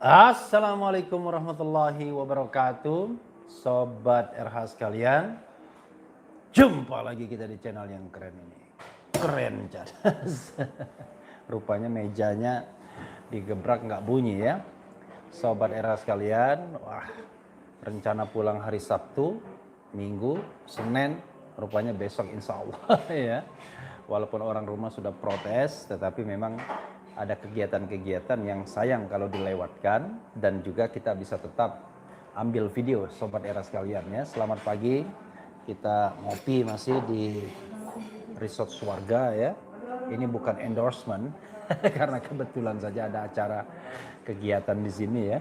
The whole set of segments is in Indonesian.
Assalamualaikum warahmatullahi wabarakatuh. Sobat RH sekalian, jumpa lagi kita di channel yang keren ini. Keren cadas. Rupanya mejanya digebrak nggak bunyi ya. Sobat RH sekalian, wah, rencana pulang hari Sabtu, Minggu, Senin, rupanya besok insya Allah ya. Walaupun orang rumah sudah protes, tetapi memang ada kegiatan-kegiatan yang sayang kalau dilewatkan, dan juga kita bisa tetap ambil video Sobat Era sekalian ya. Selamat pagi, kita ngopi masih di Resort Swarga ya. Ini bukan endorsement karena kebetulan saja ada acara kegiatan di sini ya.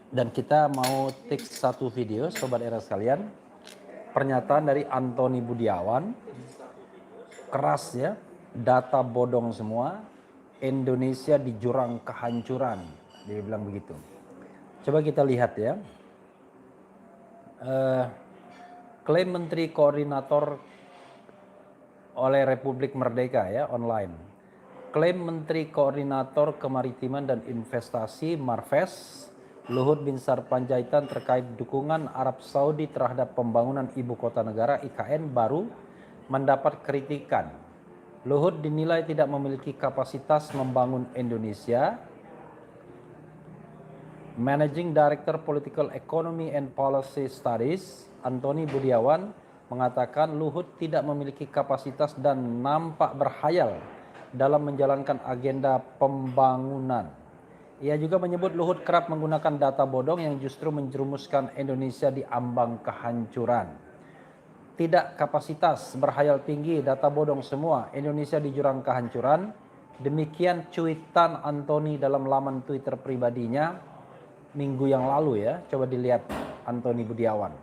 Dan kita mau take satu video Sobat Era sekalian. Pernyataan dari Antony Budiawan, keras ya, data bodong semua, Indonesia di jurang kehancuran, dia bilang begitu. Coba kita lihat ya, klaim Menteri Koordinator oleh Republik Merdeka ya, online. Klaim Menteri Koordinator Kemaritiman dan Investasi Marves Luhut bin Sarpanjaitan terkait dukungan Arab Saudi terhadap pembangunan ibu kota negara IKN baru mendapat kritikan. Luhut dinilai tidak memiliki kapasitas membangun Indonesia. Managing Director Political Economy and Policy Studies, Antony Budiawan, mengatakan Luhut tidak memiliki kapasitas dan nampak berhayal dalam menjalankan agenda pembangunan. Ia juga menyebut Luhut kerap menggunakan data bodong yang justru menjerumuskan Indonesia di ambang kehancuran. Tidak kapasitas, berhayal tinggi, data bodong semua, Indonesia di jurang kehancuran. Demikian cuitan Antony dalam laman Twitter pribadinya minggu yang lalu ya. Coba dilihat Antony Budiawan.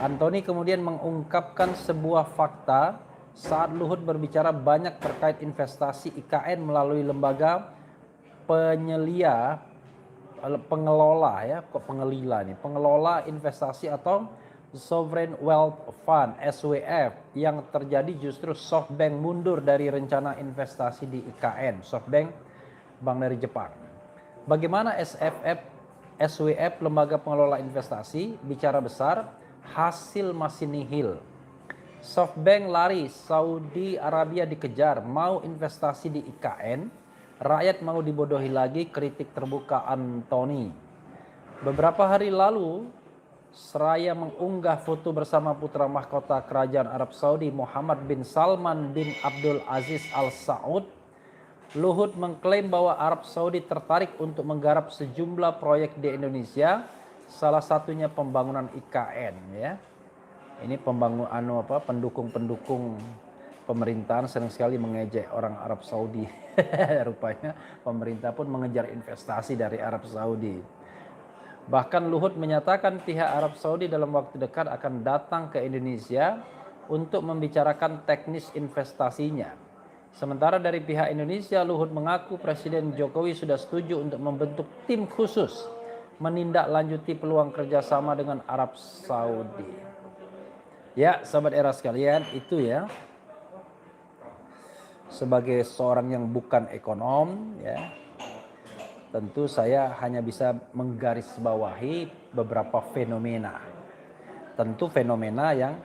Antony kemudian mengungkapkan sebuah fakta saat Luhut berbicara banyak terkait investasi IKN melalui lembaga pengelola investasi atau Sovereign Wealth Fund SWF, yang terjadi justru SoftBank mundur dari rencana investasi di IKN. SoftBank, bank dari Jepang. Bagaimana SWF, lembaga pengelola investasi, bicara besar, hasil masih nihil. SoftBank lari, Saudi Arabia dikejar, mau investasi di IKN, rakyat mau dibodohi lagi, kritik terbuka Antony. Beberapa hari lalu, seraya mengunggah foto bersama putra mahkota Kerajaan Arab Saudi Muhammad bin Salman bin Abdul Aziz Al Saud, Luhut mengklaim bahwa Arab Saudi tertarik untuk menggarap sejumlah proyek di Indonesia, salah satunya pembangunan IKN ya. Ini pendukung-pendukung pemerintahan sering sekali mengejek orang Arab Saudi. Rupanya pemerintah pun mengejar investasi dari Arab Saudi. Bahkan Luhut menyatakan pihak Arab Saudi dalam waktu dekat akan datang ke Indonesia untuk membicarakan teknis investasinya. Sementara dari pihak Indonesia, Luhut mengaku Presiden Jokowi sudah setuju untuk membentuk tim khusus menindaklanjuti peluang kerjasama dengan Arab Saudi. Ya, sahabat era sekalian, itu ya. Sebagai seorang yang bukan ekonom ya, tentu saya hanya bisa menggarisbawahi beberapa fenomena. Tentu fenomena yang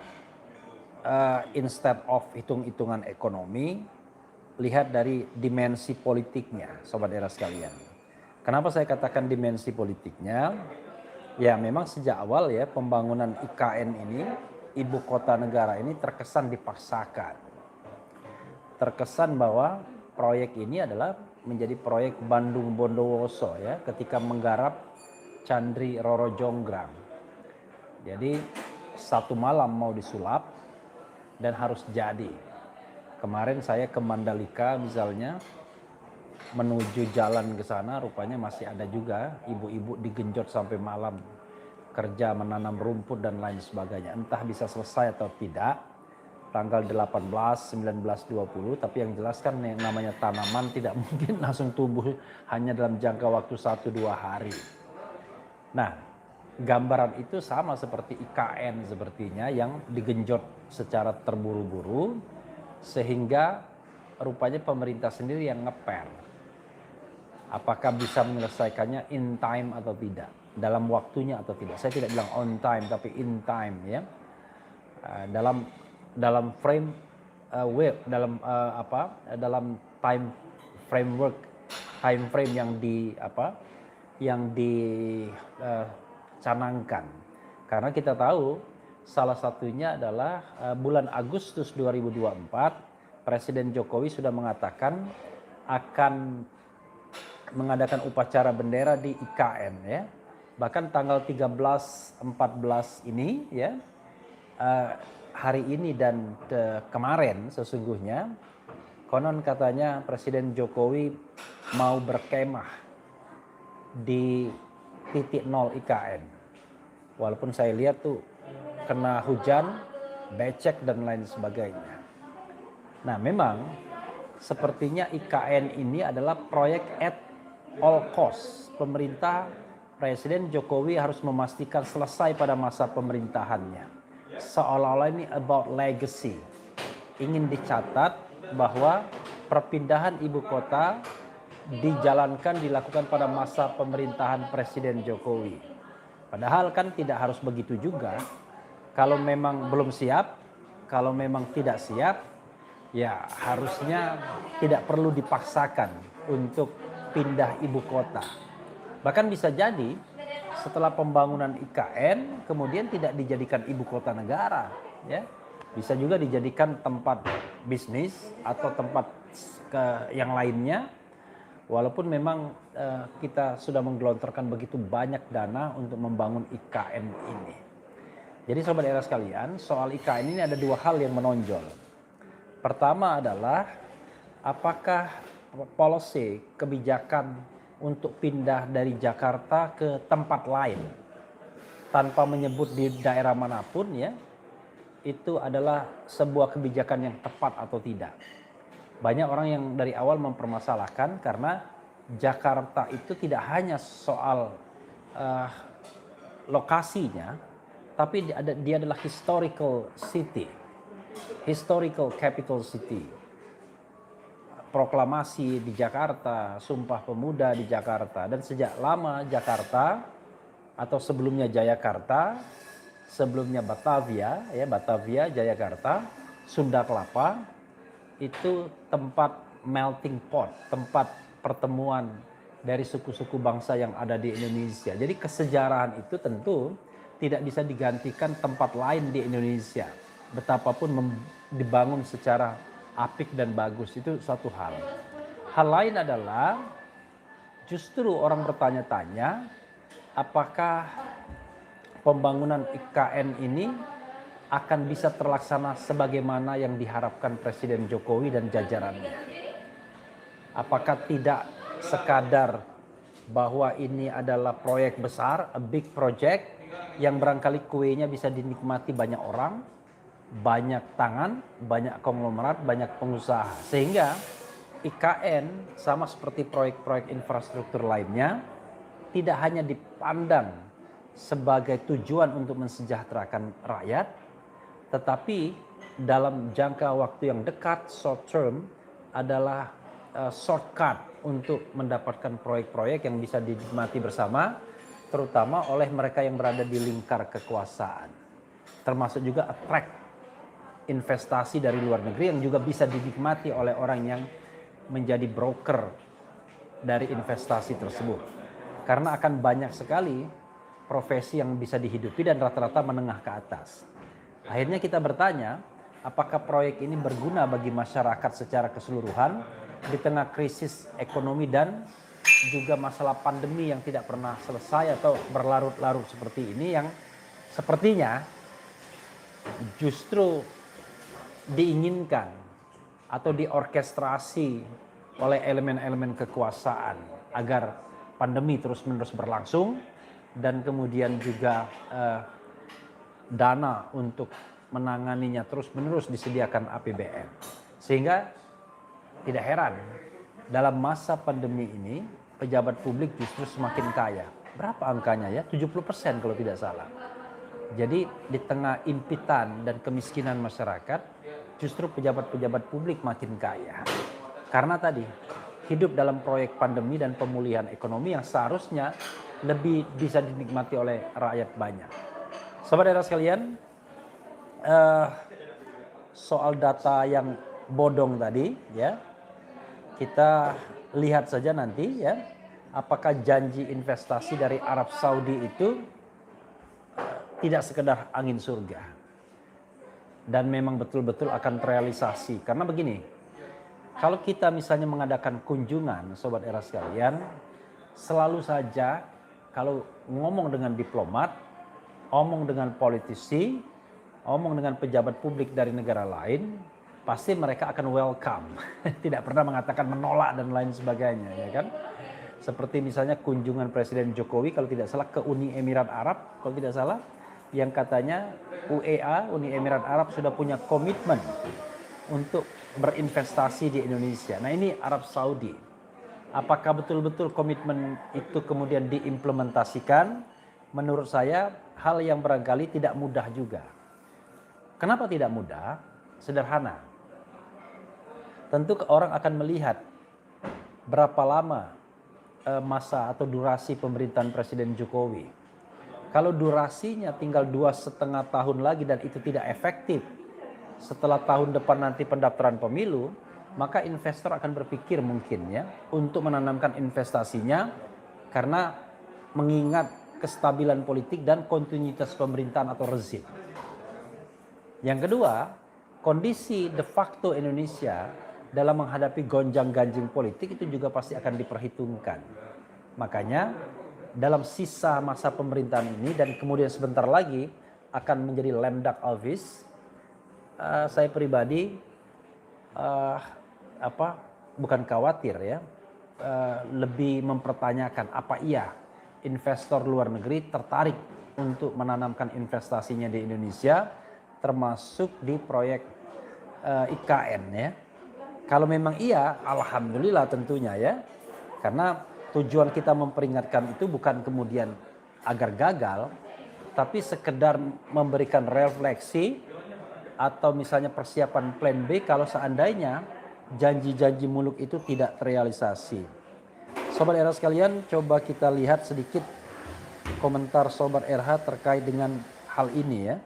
instead of hitung-hitungan ekonomi, lihat dari dimensi politiknya, sobat era sekalian. Kenapa saya katakan dimensi politiknya? Ya memang sejak awal ya pembangunan IKN ini, ibu kota negara ini terkesan dipaksakan. Terkesan bahwa proyek ini adalah menjadi proyek Bandung Bondowoso ya, ketika menggarap Candri Roro Jonggrang. Jadi satu malam mau disulap dan harus jadi. Kemarin saya ke Mandalika misalnya, menuju jalan ke sana rupanya masih ada juga ibu-ibu digenjot sampai malam kerja menanam rumput dan lain sebagainya. Entah bisa selesai atau tidak tanggal 18, 19, 20, tapi yang jelas kan yang namanya tanaman tidak mungkin langsung tumbuh hanya dalam jangka waktu 1-2 hari. Nah, gambaran itu sama seperti IKN sepertinya yang digenjot secara terburu-buru sehingga rupanya pemerintah sendiri yang ngeper. Apakah bisa menyelesaikannya in time atau tidak, dalam waktunya atau tidak. Saya tidak bilang on time tapi in time ya. Dalam frame dalam time framework, time frame yang dicanangkan. Karena kita tahu salah satunya adalah bulan Agustus 2024 Presiden Jokowi sudah mengatakan akan mengadakan upacara bendera di IKN ya. Bahkan tanggal 13, 14 ini ya, hari ini dan kemarin sesungguhnya konon katanya Presiden Jokowi mau berkemah di titik nol IKN. Walaupun saya lihat tuh kena hujan, becek dan lain sebagainya. Nah memang sepertinya IKN ini adalah proyek at all cost. Pemerintah Presiden Jokowi harus memastikan selesai pada masa pemerintahannya. Seolah-olah ini about legacy. Ingin dicatat bahwa perpindahan ibu kota dilakukan pada masa pemerintahan Presiden Jokowi. Padahal kan tidak harus begitu juga. Kalau memang belum siap, kalau memang tidak siap, ya harusnya tidak perlu dipaksakan untuk pindah ibu kota. Bahkan bisa jadi setelah pembangunan IKN kemudian tidak dijadikan ibu kota negara, ya. Bisa juga dijadikan tempat bisnis atau tempat yang lainnya. Walaupun memang kita sudah menggelontorkan begitu banyak dana untuk membangun IKN ini. Jadi sobat era sekalian, soal IKN ini ada dua hal yang menonjol. Pertama adalah apakah policy kebijakan untuk pindah dari Jakarta ke tempat lain tanpa menyebut di daerah manapun ya, itu adalah sebuah kebijakan yang tepat atau tidak. Banyak orang yang dari awal mempermasalahkan karena Jakarta itu tidak hanya soal lokasinya, tapi dia adalah historical city, historical capital city. Proklamasi di Jakarta, Sumpah Pemuda di Jakarta, dan sejak lama Jakarta atau sebelumnya Jayakarta, sebelumnya Batavia, ya Batavia, Jayakarta, Sunda Kelapa, itu tempat melting pot, tempat pertemuan dari suku-suku bangsa yang ada di Indonesia. Jadi kesejarahan itu tentu tidak bisa digantikan tempat lain di Indonesia. Betapapun dibangun secara apik dan bagus, itu satu hal. Hal lain adalah justru orang bertanya-tanya apakah pembangunan IKN ini akan bisa terlaksana sebagaimana yang diharapkan Presiden Jokowi dan jajarannya. Apakah tidak sekadar bahwa ini adalah proyek besar, a big project, yang barangkali kuenya bisa dinikmati banyak orang, banyak tangan, banyak konglomerat, banyak pengusaha. Sehingga IKN sama seperti proyek-proyek infrastruktur lainnya tidak hanya dipandang sebagai tujuan untuk mensejahterakan rakyat, tetapi dalam jangka waktu yang dekat, short term, adalah shortcut untuk mendapatkan proyek-proyek yang bisa dinikmati bersama, terutama oleh mereka yang berada di lingkar kekuasaan. Termasuk juga attract investasi dari luar negeri yang juga bisa dinikmati oleh orang yang menjadi broker dari investasi tersebut. Karena akan banyak sekali profesi yang bisa dihidupi dan rata-rata menengah ke atas. Akhirnya kita bertanya, apakah proyek ini berguna bagi masyarakat secara keseluruhan di tengah krisis ekonomi dan juga masalah pandemi yang tidak pernah selesai atau berlarut-larut seperti ini, yang sepertinya justru diinginkan atau diorkestrasi oleh elemen-elemen kekuasaan agar pandemi terus-menerus berlangsung dan kemudian juga dana untuk menanganinya terus-menerus disediakan APBN. Sehingga tidak heran dalam masa pandemi ini pejabat publik justru semakin kaya. Berapa angkanya ya? 70% kalau tidak salah. Jadi di tengah impitan dan kemiskinan masyarakat, justru pejabat-pejabat publik makin kaya. Karena tadi hidup dalam proyek pandemi dan pemulihan ekonomi yang seharusnya lebih bisa dinikmati oleh rakyat banyak. Sobat era sekalian, soal data yang bodong tadi ya, kita lihat saja nanti ya, apakah janji investasi dari Arab Saudi itu tidak sekedar angin surga dan memang betul-betul akan terrealisasi. Karena begini, kalau kita misalnya mengadakan kunjungan, sobat era sekalian, selalu saja kalau ngomong dengan diplomat, ngomong dengan politisi, ngomong dengan pejabat publik dari negara lain, pasti mereka akan welcome. Tidak pernah mengatakan menolak dan lain sebagainya, ya kan? Seperti misalnya kunjungan Presiden Jokowi kalau tidak salah ke Uni Emirat Arab, kalau tidak salah, yang katanya UEA, Uni Emirat Arab sudah punya komitmen untuk berinvestasi di Indonesia. Nah ini Arab Saudi. Apakah betul-betul komitmen itu kemudian diimplementasikan? Menurut saya hal yang barangkali tidak mudah juga. Kenapa tidak mudah? Sederhana. Tentu orang akan melihat berapa lama masa atau durasi pemerintahan Presiden Jokowi. Kalau durasinya tinggal 2,5 tahun lagi dan itu tidak efektif, setelah tahun depan nanti pendaftaran pemilu, maka investor akan berpikir mungkin ya untuk menanamkan investasinya karena mengingat kestabilan politik dan kontinuitas pemerintahan atau rezim. Yang kedua, kondisi de facto Indonesia dalam menghadapi gonjang-ganjing politik itu juga pasti akan diperhitungkan. Makanya dalam sisa masa pemerintahan ini dan kemudian sebentar lagi akan menjadi lame duck office, saya pribadi bukan khawatir ya, lebih mempertanyakan apa iya investor luar negeri tertarik untuk menanamkan investasinya di Indonesia, termasuk di proyek IKN ya. Kalau memang iya, alhamdulillah tentunya ya, karena tujuan kita memperingatkan itu bukan kemudian agar gagal, tapi sekedar memberikan refleksi atau misalnya persiapan plan B kalau seandainya janji-janji muluk itu tidak terrealisasi. Sobat RH sekalian, coba kita lihat sedikit komentar Sobat RH terkait dengan hal ini ya.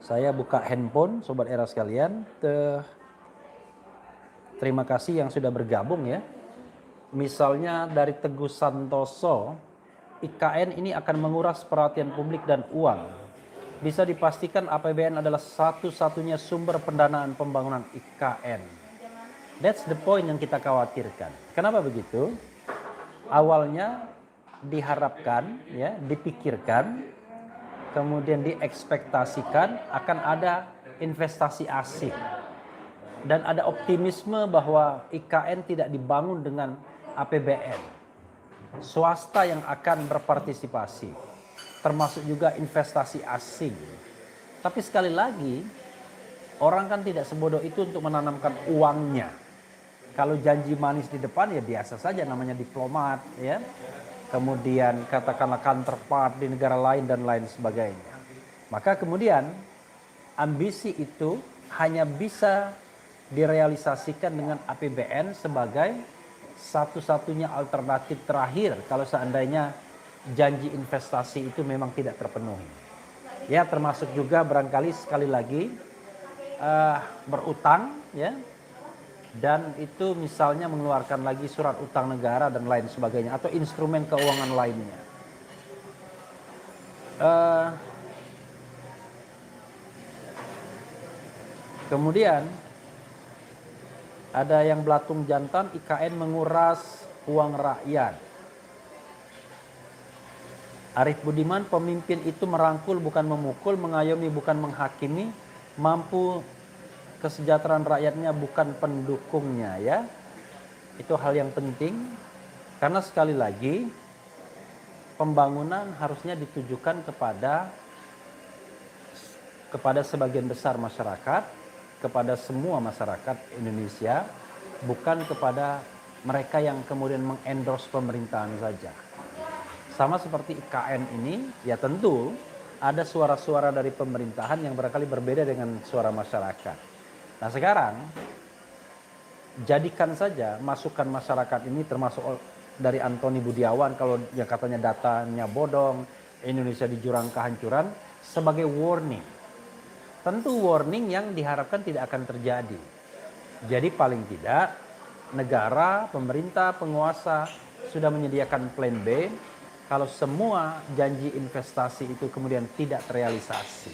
Saya buka handphone Sobat RH sekalian. Terima kasih yang sudah bergabung ya. Misalnya dari Teguh Santoso, IKN ini akan menguras perhatian publik dan uang. Bisa dipastikan APBN adalah satu-satunya sumber pendanaan pembangunan IKN. That's the point yang kita khawatirkan. Kenapa begitu? Awalnya diharapkan, ya, dipikirkan, kemudian diekspektasikan akan ada investasi asing. Dan ada optimisme bahwa IKN tidak dibangun dengan APBN. Swasta yang akan berpartisipasi, termasuk juga investasi asing. Tapi sekali lagi, orang kan tidak sebodoh itu untuk menanamkan uangnya. Kalau janji manis di depan ya biasa saja, namanya diplomat ya. Kemudian katakanlah counterpart di negara lain dan lain sebagainya. Maka kemudian ambisi itu hanya bisa direalisasikan dengan APBN sebagai satu-satunya alternatif terakhir kalau seandainya janji investasi itu memang tidak terpenuhi. Ya, termasuk juga barangkali sekali lagi berutang ya, dan itu misalnya mengeluarkan lagi surat utang negara dan lain sebagainya atau instrumen keuangan lainnya. Kemudian ada yang belatung jantan, IKN menguras uang rakyat. Arief Budiman, pemimpin itu merangkul bukan memukul, mengayomi bukan menghakimi, mampu kesejahteraan rakyatnya bukan pendukungnya ya. Itu hal yang penting karena sekali lagi pembangunan harusnya ditujukan kepada sebagian besar masyarakat, kepada semua masyarakat Indonesia, bukan kepada mereka yang kemudian mengendorse pemerintahan saja. Sama seperti IKN ini, ya tentu ada suara-suara dari pemerintahan yang barangkali berbeda dengan suara masyarakat. Nah sekarang, jadikan saja masukan masyarakat ini termasuk dari Antoni Budiawan kalau yang katanya datanya bodong, Indonesia di jurang kehancuran sebagai warning. Tentu warning yang diharapkan tidak akan terjadi. Jadi paling tidak negara, pemerintah, penguasa sudah menyediakan plan B kalau semua janji investasi itu kemudian tidak terrealisasi.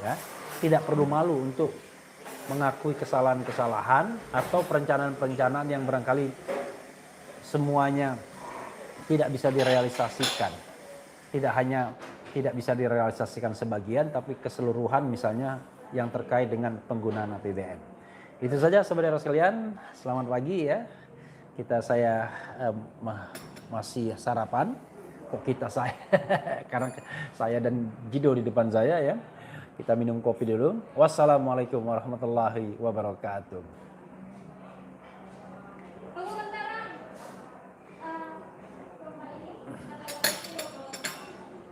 Ya, tidak perlu malu untuk mengakui kesalahan-kesalahan atau perencanaan-perencanaan yang barangkali semuanya tidak bisa direalisasikan. Tidak hanya tidak bisa direalisasikan sebagian, tapi keseluruhan misalnya yang terkait dengan penggunaan APBN. Itu saja saudara sekalian, selamat pagi ya. Saya masih sarapan, kok saya, karena saya dan Jido di depan saya ya. Kita minum kopi dulu. Wassalamualaikum warahmatullahi wabarakatuh.